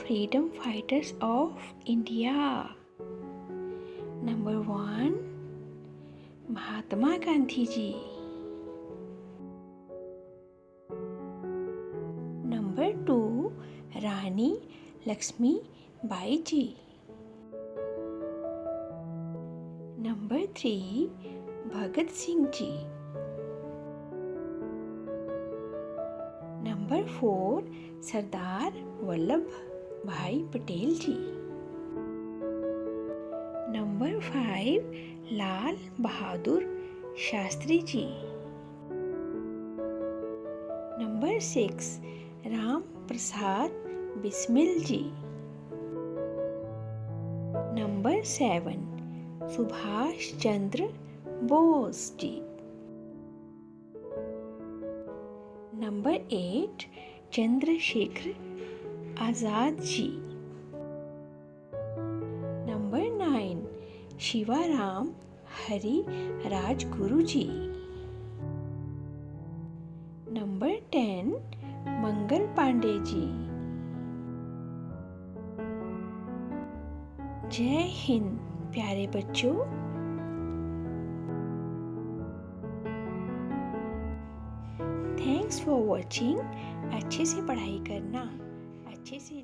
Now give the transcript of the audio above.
freedom fighters of India. Number 1, Mahatma Gandhi ji. Number 2, Rani Lakshmi Bai ji. Number 3, Bhagat Singh ji. Number 4, Sardar Vallabh Bhai Patel ji. Number 5, Lal Bahadur Shastri ji. Number 6, Ram Prasad Bismil ji. Number 7, Subhash Chandra Bose ji. Number 8, Chandrasekhar Azad ji. Number 9, Shivaram Hari Rajguru ji. Number 10, Mangal Pandey ji. जय हिंद प्यारे बच्चों। Thanks for watching. अच्छे से पढ़ाई करना, अच्छे से